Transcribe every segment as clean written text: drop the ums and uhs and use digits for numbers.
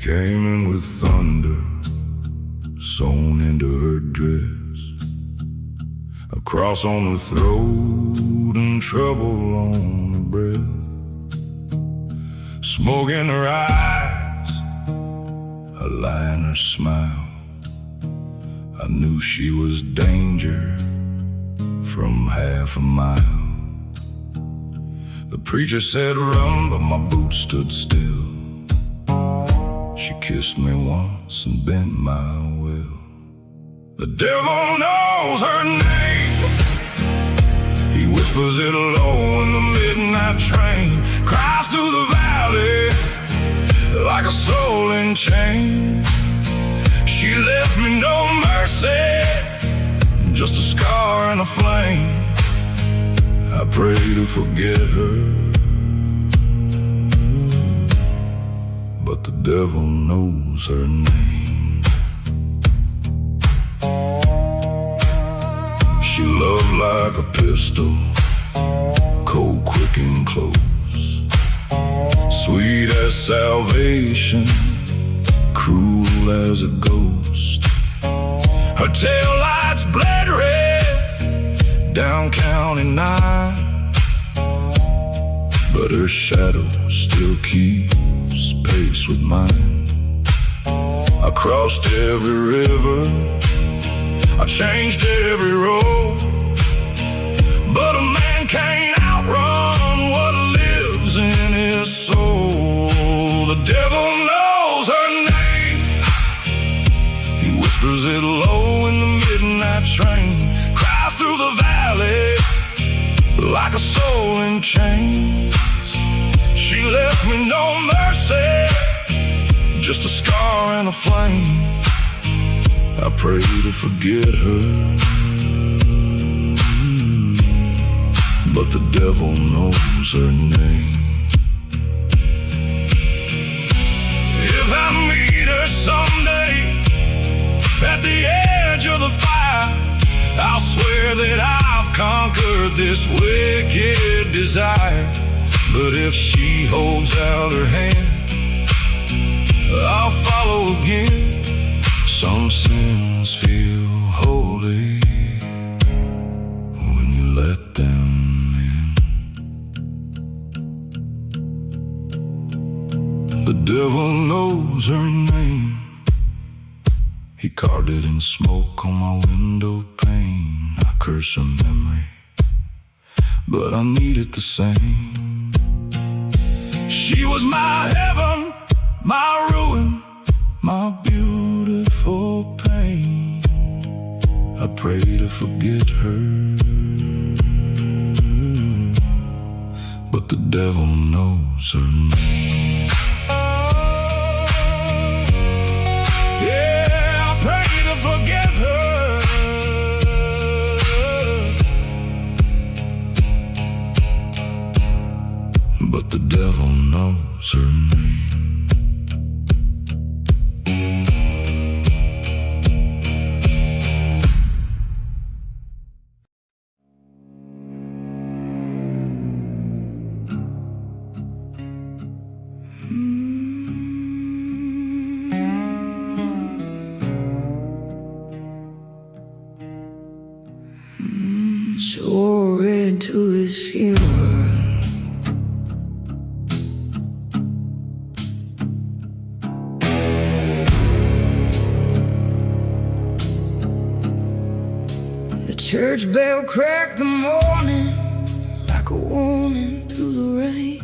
came in with thunder sewn into her dress, a cross on her throat and trouble on her breath, smoke in her eyes, a lie in her smile. I knew she was danger from half a mile. The preacher said run, but my boots stood still. She kissed me once and bent my will. The devil knows her name. He whispers it low in the midnight train, cries through the valley like a soul in chains. She left me no mercy, just a scar and a flame. I pray to forget her, but the devil knows her name. She loved like a pistol, cold, quick, and close, sweet as salvation, cruel as a ghost. Her tail lights bled red down County 9, but her shadow still keeps pace with mine. I crossed every river, I changed every road, but a man can't outrun what lives in his soul. The devil knows her name. He whispers it low in the midnight train, cries through the valley like a soul in chains. She left me no mercy, just a scar and a flame. I pray to forget her, but the devil knows her name. If I meet her someday at the edge of the fire, I'll swear that I've conquered this wicked desire. But if she holds out her hand, I'll follow again. Some sins feel holy when you let them in. The devil knows her name. He carved it in smoke on my window pane. I curse her memory, but I need it the same. She was my heaven, my ruin, my beautiful pain. I pray to forget her, but the devil knows her name. Yeah, I pray to forget her, but the devil knows her name. So red to his funeral, the church bell cracked the morning like a warning through the rain.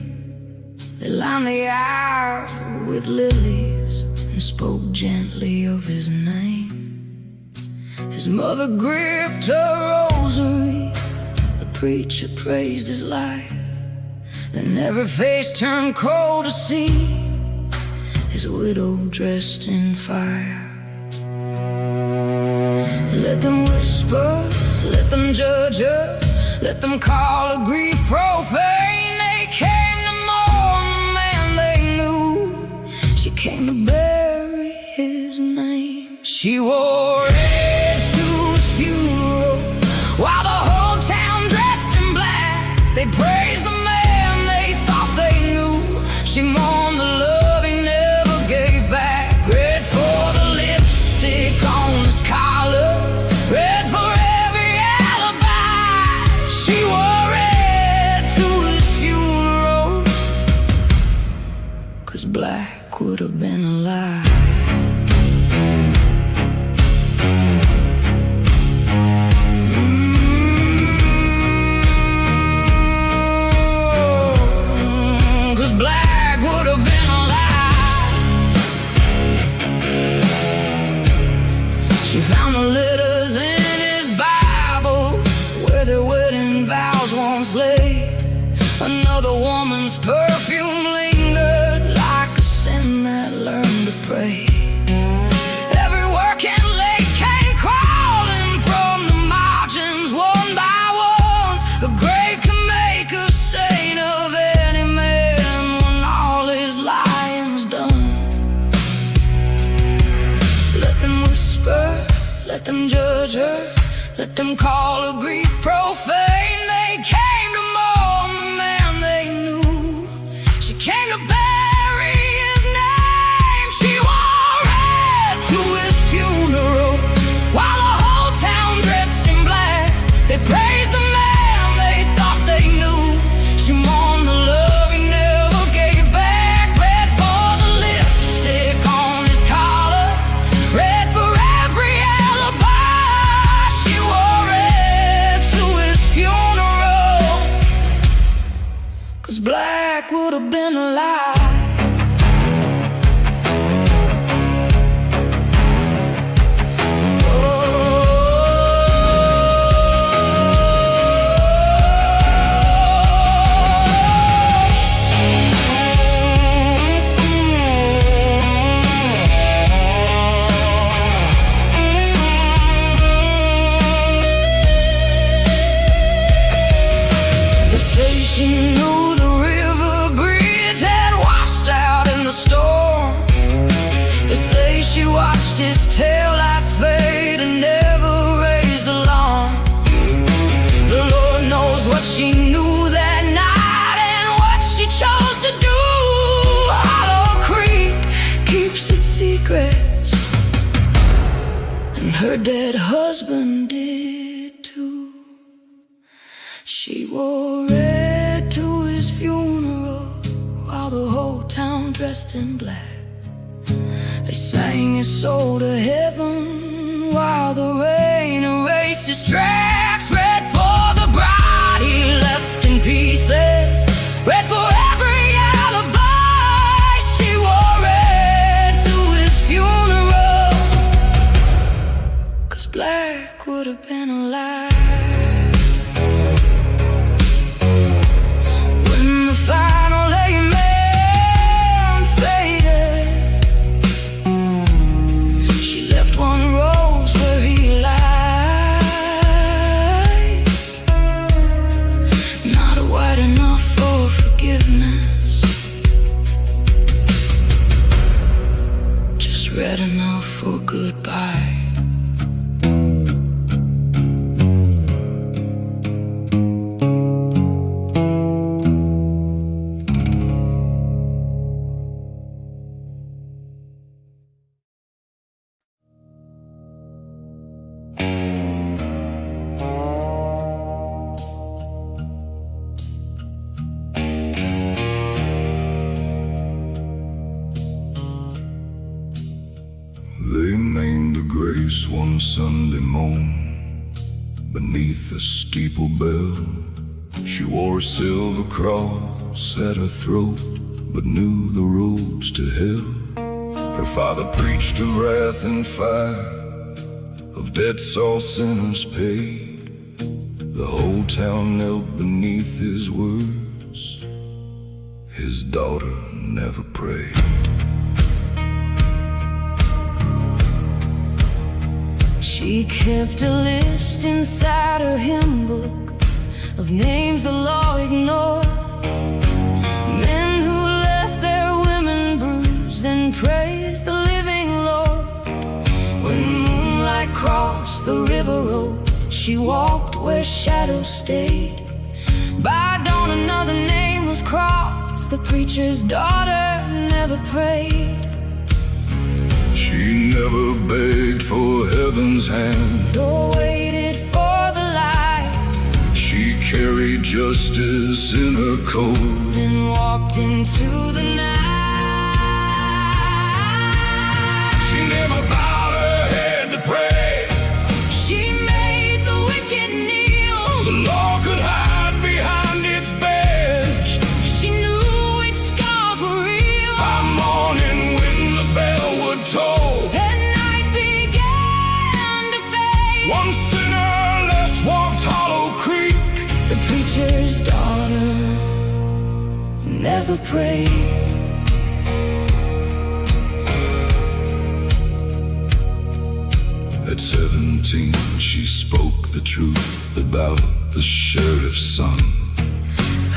They lined the aisle with lilies and spoke gently of his name. His mother gripped her rosary, the preacher praised his life. Then every face turned cold to see his widow dressed in fire. Let them whisper, let them judge her, let them call her grief profane. They came to mourn the man they knew, she came to bury his name. She wore red to his funeral, while the whole town dressed in black. They praised the man they thought they knew. She mourned the love he never gave back. the letters in his Bible where their wedding vows once lay. Another woman's perfume lingered like a sin that learned to pray. Every working lake came crawling from the margins one by one. A grave can make a saint of any man when all his lying's done. Let them whisper, let them judge her, let them call her grief profane. They came to mourn the man they knew. She came to bury his name. She wore red to his funeral while the whole town dressed in black. They praised the man they thought they knew. She mourned the love he never gave back. Red for the lipstick on his collar, red for every alibi. She wore red to his funeral, 'cause black would have been a lie. She knew the river bridge had washed out in the storm. They say she watched his taillights fade and never raised alarm. The Lord knows what she knew that night and what she chose to do. Hollow Creek keeps its secrets, and her dead husband did too. She wore red to his funeral while the whole town dressed in black. They sang his soul to heaven while the rain erased his tracks. Red for the bride he left in pieces, red for every alibi. She wore red to his funeral, 'cause black would have been a lie. Final amen faded. She left one rose where he lies, not white enough for forgiveness, just red enough for goodbye. They named her Grace one Sunday morn beneath the steeple bell. She wore a silver cross at her throat, but knew the roads to hell. Her father preached of wrath and fire, of debts all sinners paid. The whole town knelt beneath his words. His daughter never prayed. She kept a list inside her hymn book of names the law ignored. Men who left their women bruised and praised the living Lord. When moonlight crossed the river road, she walked where shadows stayed. By dawn another name was crossed. The preacher's daughter never prayed. She never begged for heaven's hand or waited for the light. She carried justice in her coat and walked into the night. She never bowed her head to pray. She made the wicked kneel. The law could hide behind its bench. She knew which scars were real. By morning when the bell would toll, and night began to fade. never prayed. At 17, she spoke the truth about the sheriff's son.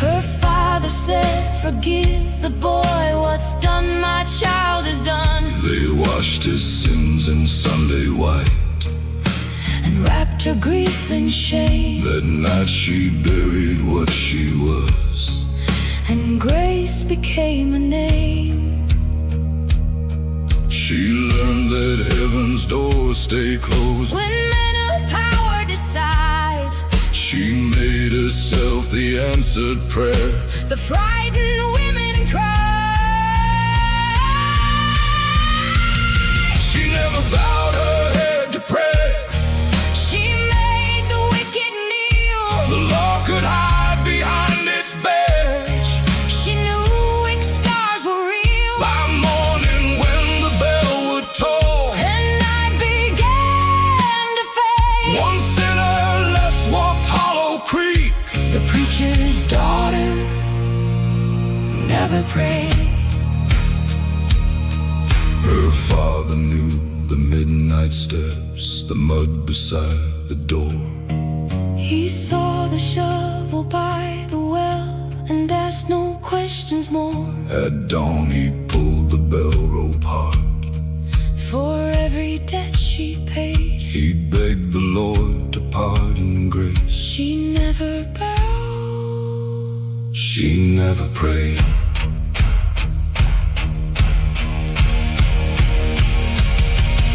Her father said, "Forgive the boy, what's done, my child is done." They washed his sins in Sunday white, and wrapped her grief in shame. That night she buried what she was, and grace became a name. She learned that heaven's doors stay closed when men of power decide. She made herself the answered prayer. The frightened women cry. She never bowed her head to pray. She made the wicked kneel. The law could hide behind its badge. She knew which stars were real. By morning when the bell would toll, and night began to fade. one sinner less walked Hollow Creek. The preacher's daughter never prayed. Her father knew the midnight steps, the mud beside the door. He saw the shovel by the well and asked no questions more. At dawn he pulled the bell rope hard. For every debt she paid, He begged the Lord to pardon grace. she never bowed. She never prayed.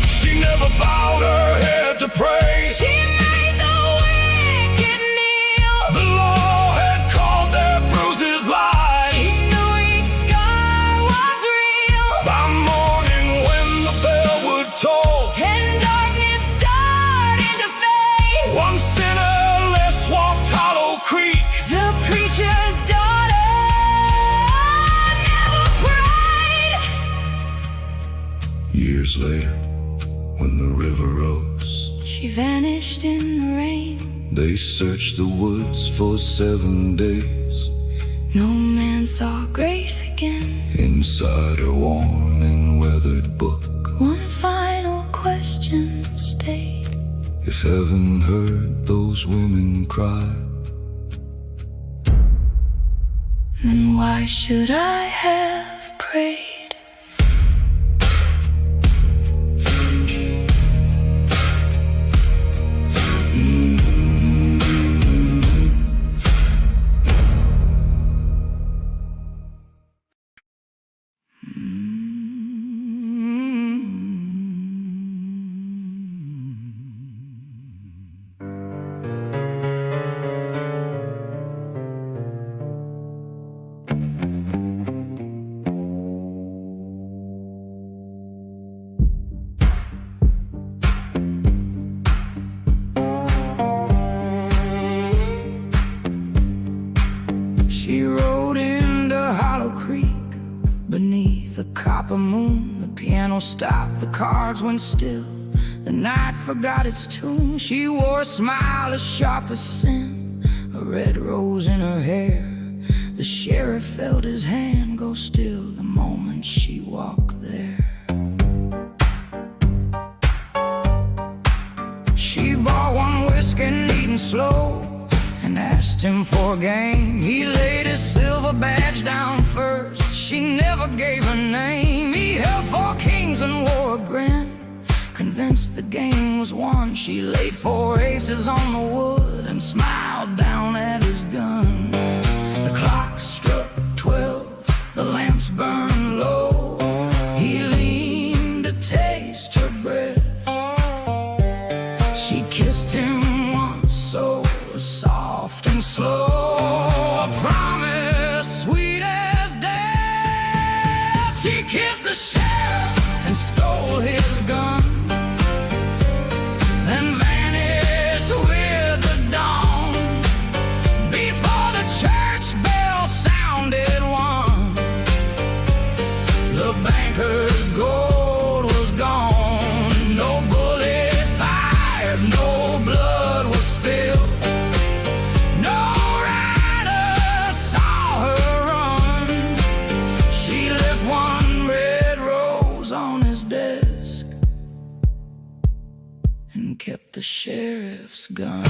She never bowed her head to pray. She made the wicked kneel. The law had called their bruises She lies. knew each scar was real. By morning when the bell would toll, And darkness started to fade. one sinner less walked Hollow Creek. The preacher's daughter never prayed. Years later, when the river rose, She vanished in the rain. they searched the woods for 7 days. No man saw grace again. Inside her worn and weathered book, One final question stayed. if heaven heard those women cry, Then why should I have prayed? She rode into Hollow Creek beneath the copper moon. The piano stopped, the cards went still. The night forgot its tune. She wore a smile as sharp as sin, a red rose in her hair. The sheriff felt his hand go still the moment she walked there. She bought one whiskey, neat and slow, and asked him for a game. He laid his silver badge down first. She never gave her name. He held 4 kings and wore a grin, convinced the game was won. She laid 4 aces on the wood and smiled down at his gun. The clock struck 12, the lamps burned low. He leaned to taste her breath. She kissed him once, so soft and slow, a promise sweet as death. She kissed the sheriff and stole his gun, then vanished with the dawn. Before the church bell sounded 1, the banker's gold was gone. No and kept the sheriff's gun.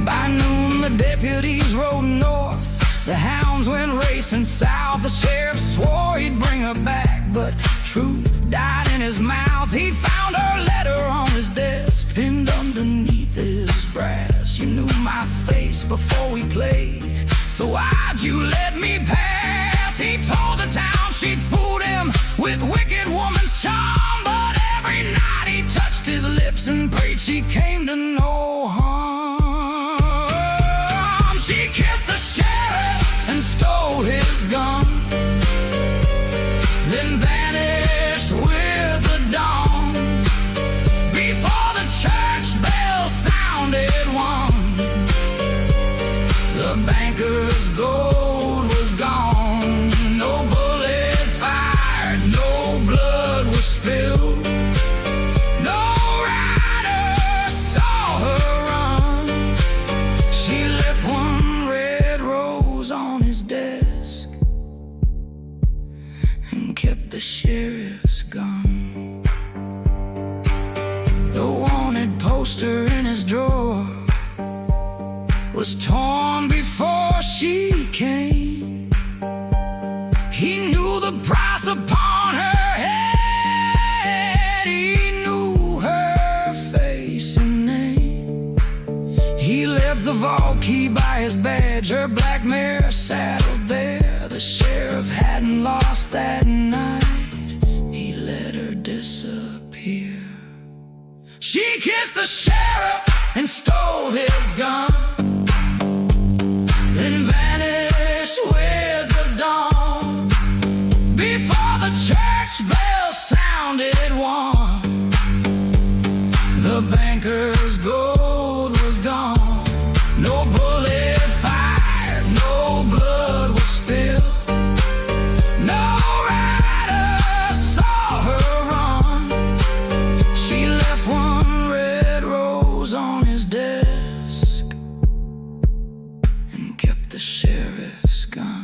By noon the deputies rode north, the hounds went racing south. The sheriff swore he'd bring her back, but truth died in his mouth. He found her letter on his desk, pinned underneath his brass. You knew my face before we played, so why'd you let me pass? He told the town she'd fooled him with wicked woman's charm, but every night he touched his lips and prayed she came to no harm. She kissed the sheriff and stole his gun, then vanished with the dawn. Before the church bell sounded one, the banker's gold was gone. No bullet fired, no blood was spilled. No rider saw her run. She left one red rose on his desk and kept the sheriff's gun. The wanted poster in his drawer was torn before she came. He knew the price upon her head. He knew her face and name. He left the vault key by his badge, her black mare saddled there. The sheriff hadn't lost that night. He let her disappear. She kissed the sheriff and stole his gun, then vanished with the dawn. Before the church bell sounded one, the banker's gold was gone. No bullet fired, no blood was spilled. No rider saw her run. She left one red rose on his desk and kept the sheriff's gun.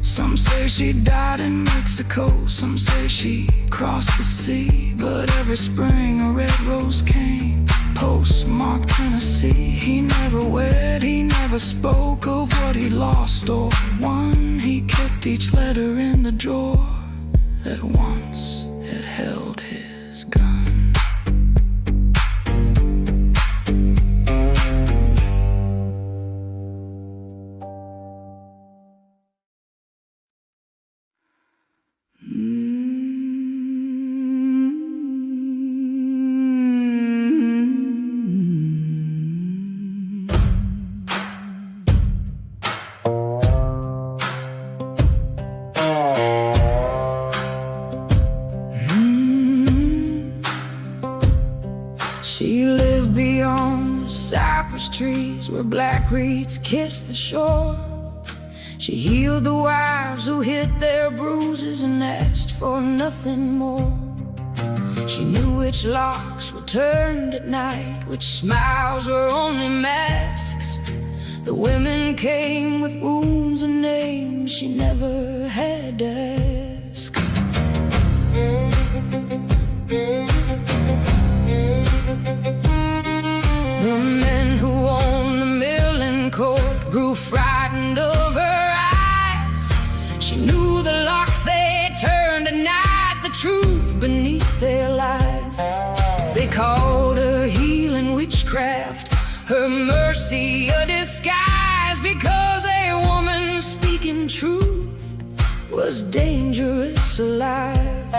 Some say she died in Mexico, some say she crossed the sea, but every spring a red rose came, postmarked Tennessee. He never wed, he never spoke of what he lost or won. He kept each letter in the drawer that once had held his gun. She lived beyond the cypress trees where black reeds kiss the shore. She healed the wives who hid their bruises and asked for nothing more. She knew which locks were turned at night, which smiles were only masks. The women came with wounds and names she never had to ask. The men who owned the mill in court grew frightened of her eyes. She knew the locks they turned at night, the truth beneath their lies. They called her healing witchcraft, her mercy a disguise, because a woman speaking truth was dangerous alive.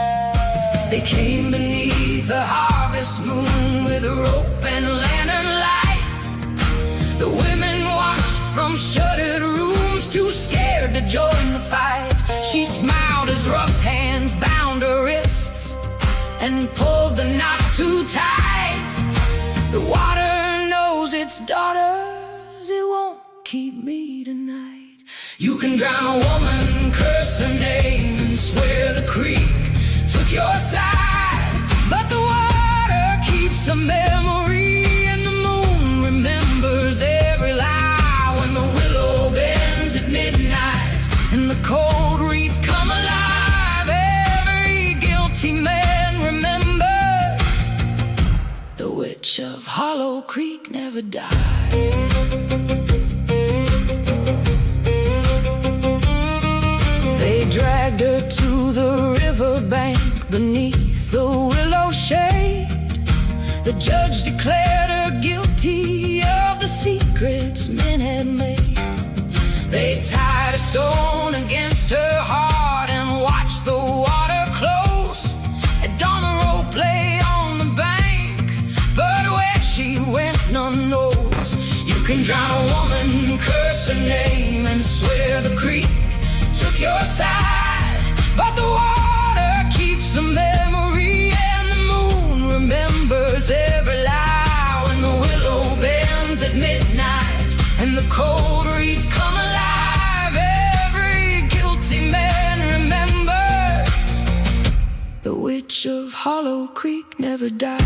They came beneath the harvest moon with rope and lantern light. The women watched from shuttered rooms, too scared to join the fight. She smiled as rough hands bound her wrists and pulled the knot too tight. The water knows its daughters, it won't keep me tonight. You can drown a woman, curse her name, and swear the creek took your side, but the water keeps a memory, and the moon remembers every lie. When the willow bends at midnight and the cold reeds come alive, every guilty man Creek never died. They dragged her to the riverbank beneath the willow shade. The judge declared her guilty of the secrets men had made. They tied a stone against her heart and watched the water close. At dawn the rope lay on the bank, but where she went none knows. You can drown a woman, curse her name, and swear the creek took your side, but the water keeps the memory, and the moon remembers every lie. When the willow bends at midnight and the cold reeds come alive, every guilty man remembers the witch of Hollow Creek never died.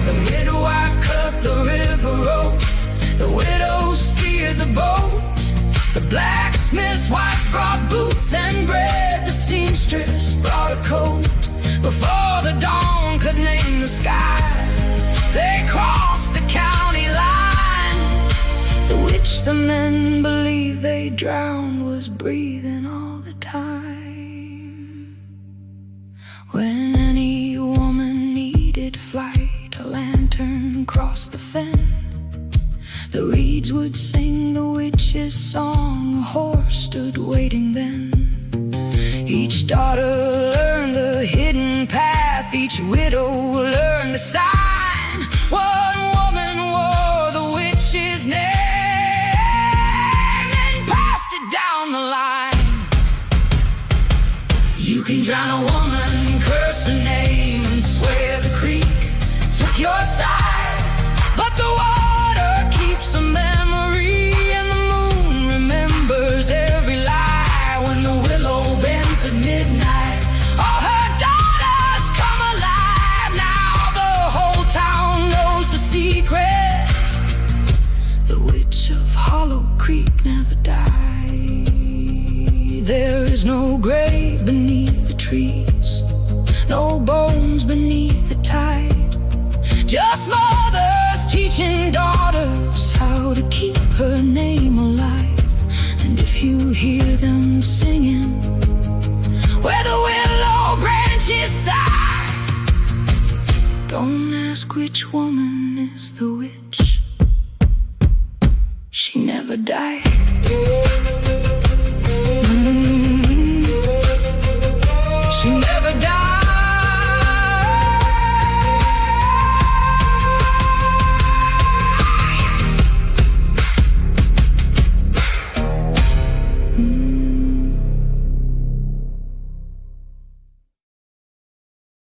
The midwife cut the river rope, the widow steered the boat. The blacksmith's wife brought boots and bread, the seamstress brought a coat. Before the dawn could name the sky, they crossed the county line. The witch the men believed they drowned was breathing all the time. When any woman needed flight, a lantern crossed the fen. The reeds would sing the witch's song, a horse stood waiting then. Each daughter learned the hidden path, each widow learned the sign. One woman wore the witch's name and passed it down the line. You can drown a woman, curse her name, and swear the creek took your side, but the water keeps a memory, and the moon remembers every lie. When the willow bends at midnight, all her daughters come alive. Now the whole town knows the secret. The witch of Hollow Creek never died. There is no grave beneath the trees, no bones beneath the tide, just mothers teaching daughters how to keep her name alive. And if you hear them singing where the willow branches sigh, don't ask which woman is the witch. She never died. She never died. Mm-hmm.